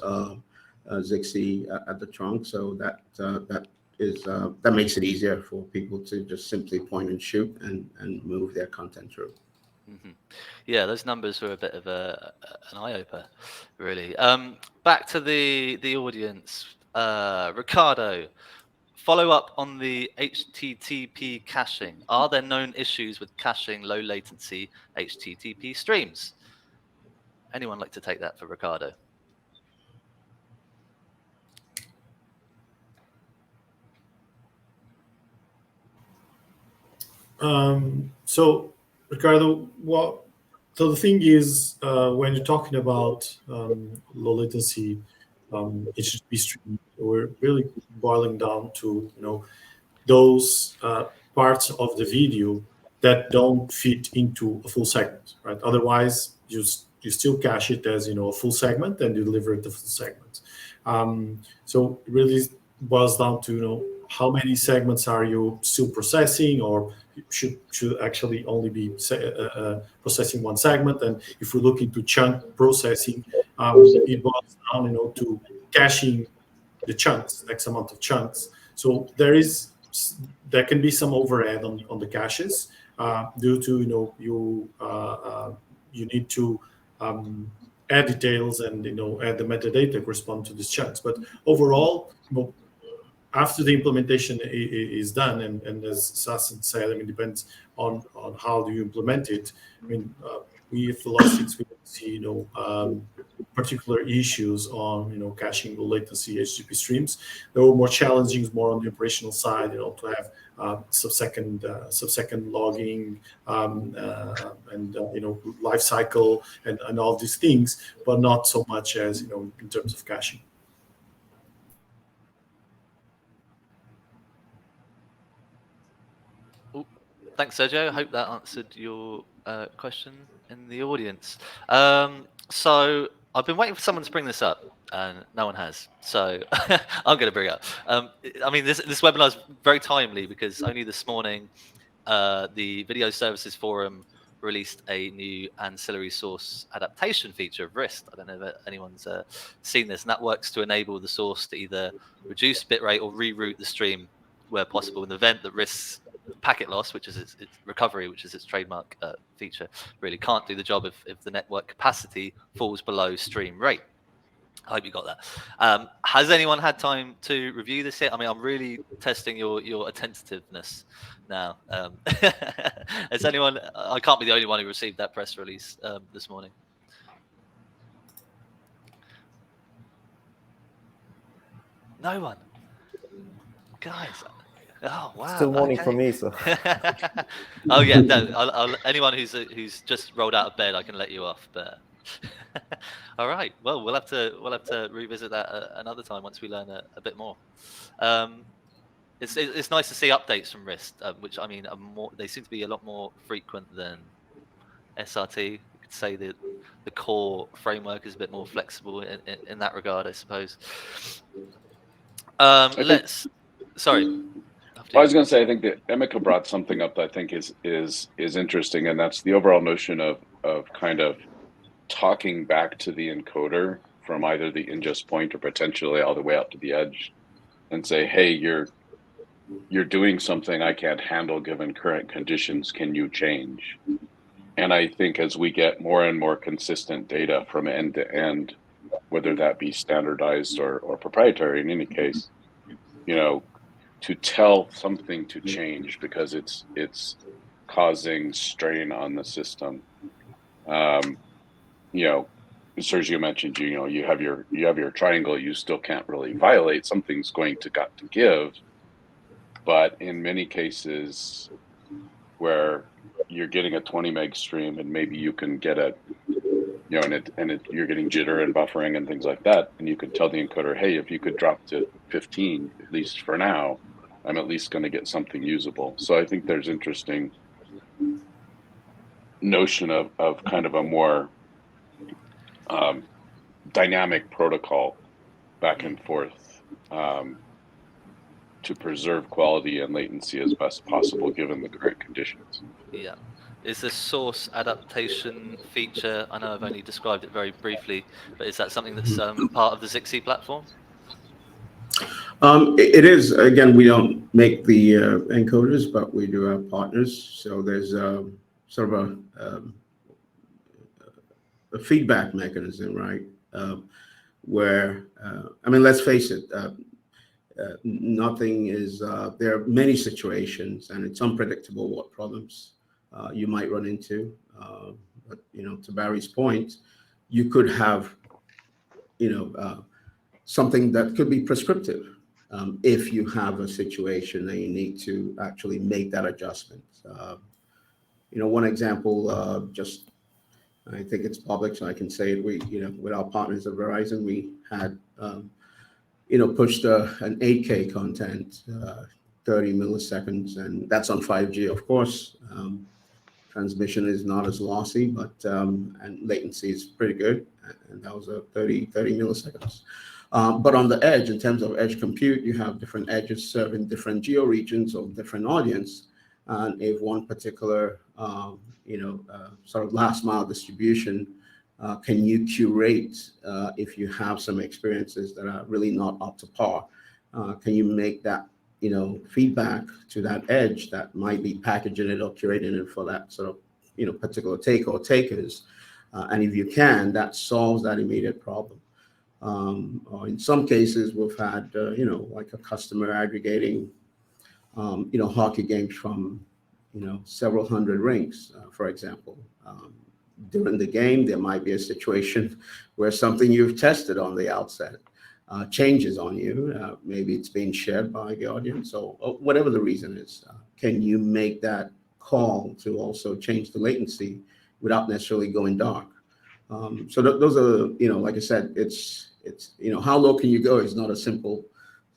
Zixie at the trunk. So that makes it easier for people to just simply point and shoot and move their content through. Mm-hmm. Yeah, those numbers were a bit of an eye-opener, really. Back to the audience. Ricardo, follow up on the HTTP caching. Are there known issues with caching low latency HTTP streams? Anyone like to take that for Ricardo? So, Ricardo, so the thing is, when you're talking about low latency HTTP stream, we're really boiling down to those parts of the video that don't fit into a full segment, right? Otherwise, you still cache it as a full segment and you deliver it the full segment. So it really boils down to how many segments are you still processing, or should actually only be processing one segment. And if we look into chunk processing, it boils down to caching the chunks, X amount of chunks. So there can be some overhead on the caches due to you need to add details and add the metadata correspond to these chunks. But overall, after the implementation is done, and as Sasson said, it depends on how do you implement it. We at Velocics, we don't see particular issues on caching low latency HTTP streams. There were more challenging, more on the operational side, to have sub-second logging and life cycle and all these things, but not so much as in terms of caching. Thanks, Sergio. I hope that answered your question in the audience. So I've been waiting for someone to bring this up, and no one has. So I'm going to bring it up. This webinar is very timely because only this morning the Video Services Forum released a new ancillary source adaptation feature of RIST. I don't know if anyone's seen this, and that works to enable the source to either reduce bitrate or reroute the stream where possible in the event that RIST's packet loss, which is its recovery, which is its trademark feature, really can't do the job if the network capacity falls below stream rate. I hope you got that. Has anyone had time to review this yet? I'm really testing your attentiveness now. Has anyone? I can't be the only one who received that press release this morning. No one. Guys. Oh wow! Still morning for me, so. Oh yeah, no. Anyone who's just rolled out of bed, I can let you off. But all right, well, we'll have to revisit that another time once we learn a bit more. It's nice to see updates from RIST, which are more. They seem to be a lot more frequent than SRT. You could say that the core framework is a bit more flexible in that regard, I suppose. Sorry. I was going to say, I think that Emeka brought something up that I think is interesting, and that's the overall notion of kind of talking back to the encoder from either the ingest point or potentially all the way out to the edge, and say, hey, you're doing something I can't handle given current conditions. Can you change? And I think as we get more and more consistent data from end to end, whether that be standardized or proprietary, in any case, to tell something to change because it's causing strain on the system. Sergio mentioned you have your triangle, you still can't really violate. Something's got to give. But in many cases where you're getting a 20 meg stream and maybe you can get you're getting jitter and buffering and things like that, and you could tell the encoder, hey, if you could drop to 15, at least for now, I'm at least going to get something usable. So I think there's interesting notion of kind of a more dynamic protocol back and forth to preserve quality and latency as best possible given the current conditions. Yeah. Is the source adaptation feature, I know I've only described it very briefly, but is that something that's part of the Zixi platform? It is. Again, we don't make the encoders, but we do have partners. So there's sort of a feedback mechanism, right? Where, let's face it, nothing is, there are many situations and it's unpredictable what problems you might run into. But, to Barry's point, you could have, something that could be prescriptive if you have a situation that you need to actually make that adjustment. One example, just I think it's public, so I can say it. We, with our partners at Verizon, we had, pushed an 8K content, 30 milliseconds, and that's on 5G, of course. Transmission is not as lossy, but and latency is pretty good, and that was a 30 milliseconds. But on the edge, in terms of edge compute, you have different edges serving different geo regions of different audience. And if one particular, sort of last mile distribution, can you curate if you have some experiences that are really not up to par? Can you make that, feedback to that edge that might be packaging it or curating it for that sort of, particular take or takers? And if you can, that solves that immediate problem. Or in some cases, we've had, like a customer aggregating, hockey games from, several hundred rinks, for example. During the game, there might be a situation where something you've tested on the outset changes on you. Maybe it's being shared by the audience, or whatever the reason is. Can you make that call to also change the latency without necessarily going dark? So those are, like I said, it's how low can you go is not a simple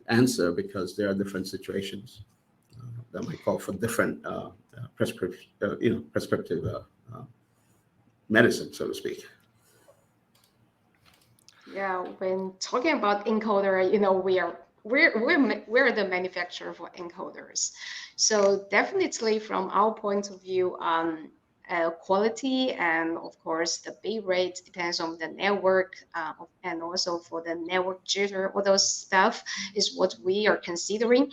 answer, because there are different situations that might call for different prescriptive medicine, so to speak. Yeah, when talking about encoder, we're the manufacturer for encoders, so definitely from our point of view, quality and of course the bit rate depends on the network, and also for the network jitter, all those stuff is what we are considering.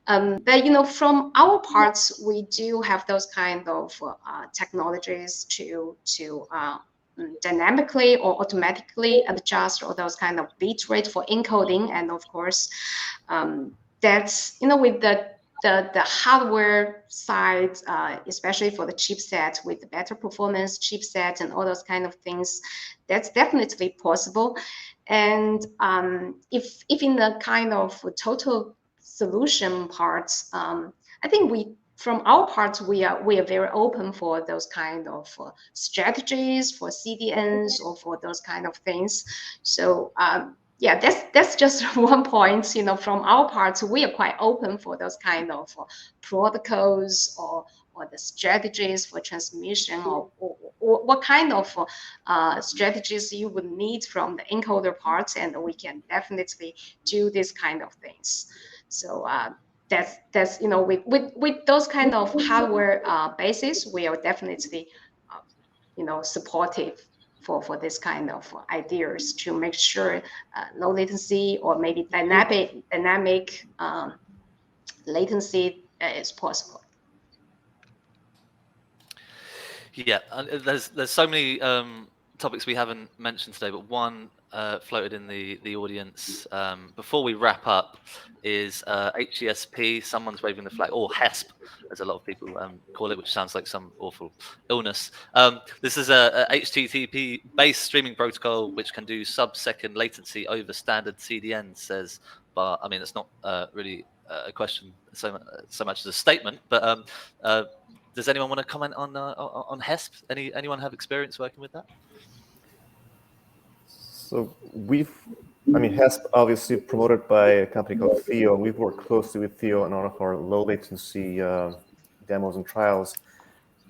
But from our parts, we do have those kind of technologies to dynamically or automatically adjust all those kind of bit rate for encoding, and of course that's with the hardware side, especially for the chipset with the better performance chipset and all those kind of things, that's definitely possible. And if in the kind of total solution parts, I think from our part, we are very open for those kind of strategies for CDNs or for those kind of things. So yeah, that's just one point. From our part, we are quite open for those kind of protocols or the strategies for transmission, or what kind of strategies you would need from the encoder parts, and we can definitely do this kind of things. So that's with those kind of hardware basis, we are definitely supportive for this kind of ideas to make sure low latency or maybe dynamic latency is possible. Yeah, there's so many topics we haven't mentioned today, but one floated in the audience before we wrap up is HESP. Someone's waving the flag, or HESP, as a lot of people call it, which sounds like some awful illness. This is a HTTP-based streaming protocol which can do sub-second latency over standard CDNs, says Bart. I mean, it's not really a question so much as a statement, but does anyone want to comment on HESP? Anyone have experience working with that? So HESP obviously promoted by a company called Theo. We've worked closely with Theo on all of our low latency demos and trials.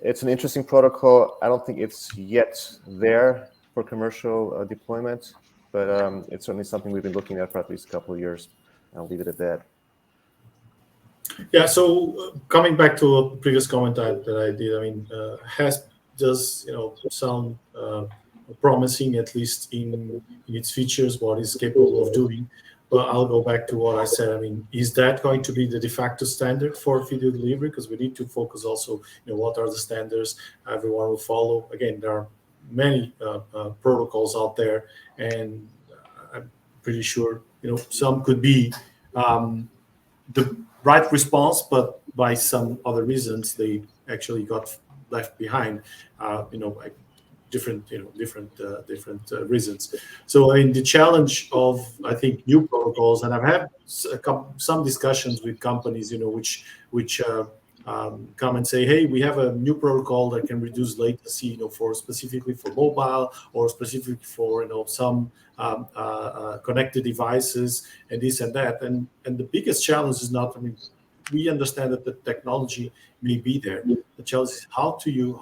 It's an interesting protocol. I don't think it's yet there for commercial deployment, but it's certainly something we've been looking at for at least a couple of years. I'll leave it at that. Yeah, so coming back to a previous comment that I did, I mean, HESP does sound promising, at least in its features, what it's capable of doing. But I'll go back to what I said. I mean, is that going to be the de facto standard for video delivery? Because we need to focus also, what are the standards everyone will follow. Again, there are many protocols out there, and I'm pretty sure, some could be the right response, but by some other reasons, they actually got left behind, by different reasons. So, I mean, the challenge of, I think, new protocols, and I've had some discussions with companies, which come and say, hey, we have a new protocol that can reduce latency, specifically for mobile or specifically for, some connected devices and this and that. And the biggest challenge is not, I mean, we understand that the technology may be there. The challenge is how do you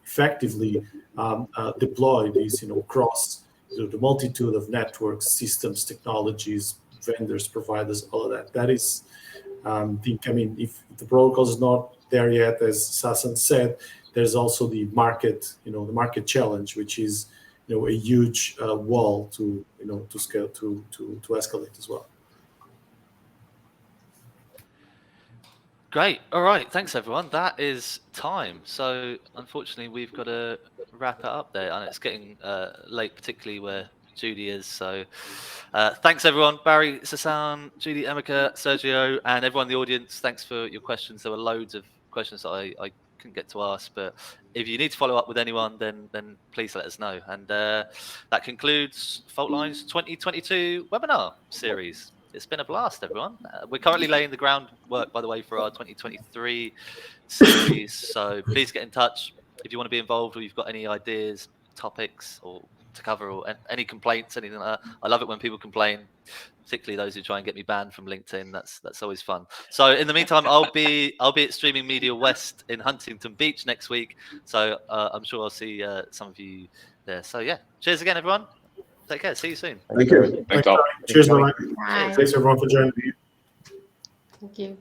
effectively deploy these, across the multitude of networks, systems, technologies, vendors, providers, all of that. That is, if the protocol is not there yet, as Sasan said, there's also the market, the market challenge, which is, a huge wall to scale, to escalate as well. Great. All right. Thanks, everyone. That is time. So unfortunately, we've got to wrap it up there, and it's getting late, particularly where Judy is. So thanks, everyone. Barry, Sasan, Judy, Emeka, Sergio, and everyone in the audience. Thanks for your questions. There were loads of questions that I couldn't get to ask, but if you need to follow up with anyone, then please let us know. And that concludes Faultline's 2022 webinar series. It's been a blast, everyone. We're currently laying the groundwork, by the way, for our 2023 series. So please get in touch if you want to be involved, or you've got any ideas, topics, or to cover, or any complaints, anything like that. I love it when people complain, particularly those who try and get me banned from LinkedIn. That's always fun. So in the meantime, I'll be at Streaming Media West in Huntington Beach next week. So I'm sure I'll see some of you there. So yeah, cheers again, everyone. Take care. See you soon. Thank you. Thanks all. Cheers, bye. Bye. Thanks everyone for joining. Thank you.